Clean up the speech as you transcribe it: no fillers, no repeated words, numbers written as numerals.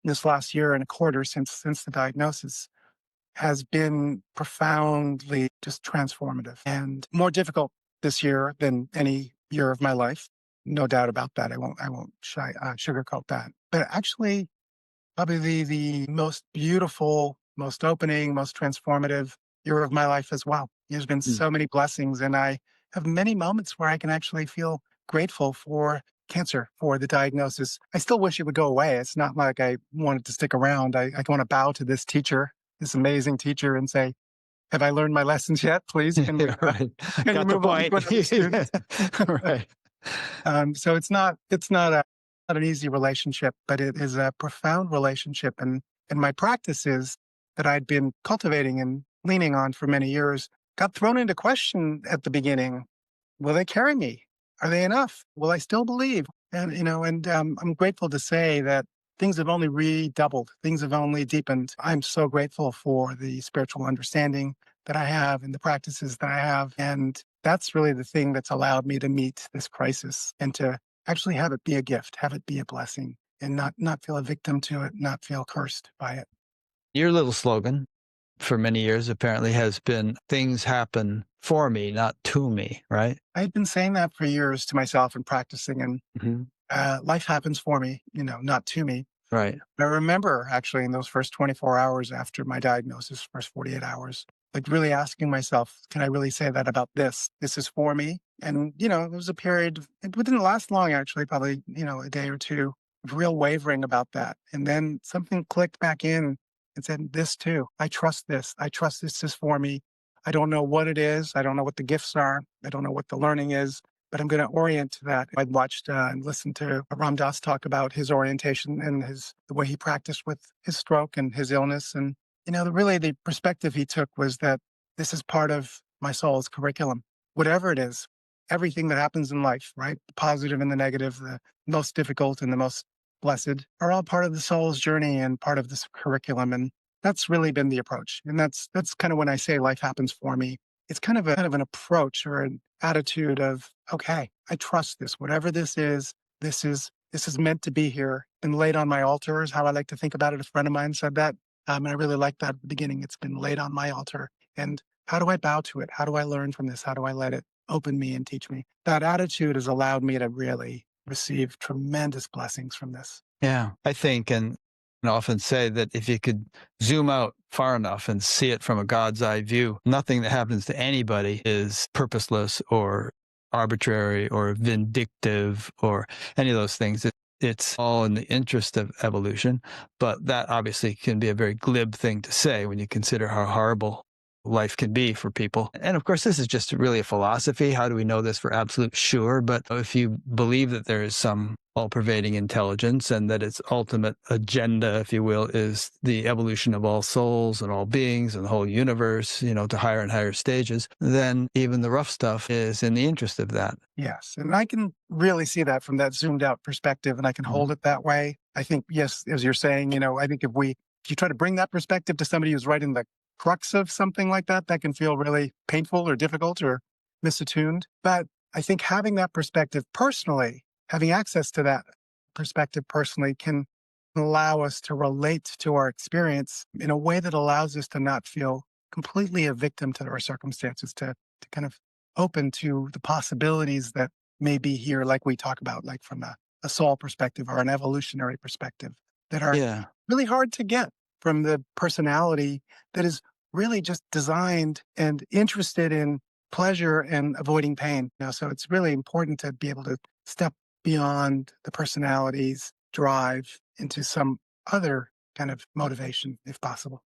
this last year and a quarter since the diagnosis has been profoundly just transformative and more difficult this year than any year of my life. No doubt about that. I won't sugarcoat that. But actually, probably the most beautiful, most opening, most transformative year of my life as well. There's been Mm. so many blessings, and I have many moments where I can actually feel grateful for cancer, for the diagnosis. I still wish it would go away. It's not like I wanted to stick around. I want to bow to this teacher, this amazing teacher, and say, have I learned my lessons yet? Please, Yeah, right. can you Got the move on point. to another student? Right. So it's not an easy relationship, but it is a profound relationship. And my practices that I'd been cultivating and leaning on for many years got thrown into question at the beginning. Will they carry me? Are they enough? Will I still believe? And I'm grateful to say that things have only redoubled. Things have only deepened. I'm so grateful for the spiritual understanding that I have and the practices that I have. And that's really the thing that's allowed me to meet this crisis and to actually have it be a gift, have it be a blessing, and not feel a victim to it, not feel cursed by it. Your little slogan for many years apparently has been things happen for me, not to me, right? I had been saying that for years to myself and practicing, and Hmm. life happens for me, not to me. Right. I remember actually in those first 24 hours after my diagnosis, first 48 hours, like really asking myself, can I really say that about this? This is for me. And, there was a period, it didn't last long actually, probably, a day or two of real wavering about that. And then something clicked back in and said, this too, I trust this. I trust this is for me. I don't know what it is. I don't know what the gifts are. I don't know what the learning is, but I'm going to orient to that. I'd watched and listened to Ram Dass talk about his orientation and the way he practiced with his stroke and his illness. And, really the perspective he took was that this is part of my soul's curriculum, whatever it is, everything that happens in life, right? The positive and the negative, the most difficult and the most blessed are all part of the soul's journey and part of this curriculum. And that's really been the approach. And that's kind of when I say life happens for me. It's kind of an approach or an attitude of, okay, I trust this. Whatever this is meant to be here and laid on my altar is how I like to think about it. A friend of mine said that. And I really like that at the beginning. It's been laid on my altar. And how do I bow to it? How do I learn from this? How do I let it open me and teach me? That attitude has allowed me to really receive tremendous blessings from this. Yeah. I think, and I often say that if you could zoom out far enough and see it from a God's eye view, nothing that happens to anybody is purposeless or arbitrary or vindictive or any of those things. It's all in the interest of evolution, but that obviously can be a very glib thing to say when you consider how horrible life can be for people. And of course, this is just really a philosophy. How do we know this for absolute sure? But if you believe that there is some all-pervading intelligence and that its ultimate agenda, if you will, is the evolution of all souls and all beings and the whole universe, to higher and higher stages, then even the rough stuff is in the interest of that. Yes. And I can really see that from that zoomed out perspective, and I can hold Mhm. it that way. I think, yes, as you're saying, I think if you try to bring that perspective to somebody who's right in the crux of something like that, that can feel really painful or difficult or misattuned. But I think having that perspective personally, having access to that perspective personally can allow us to relate to our experience in a way that allows us to not feel completely a victim to our circumstances, to kind of open to the possibilities that may be here, like we talk about, like from a soul perspective or an evolutionary perspective, that are Yeah. really hard to get from the personality that is really just designed and interested in pleasure and avoiding pain. So it's really important to be able to step beyond the personality's drive into some other kind of motivation, if possible.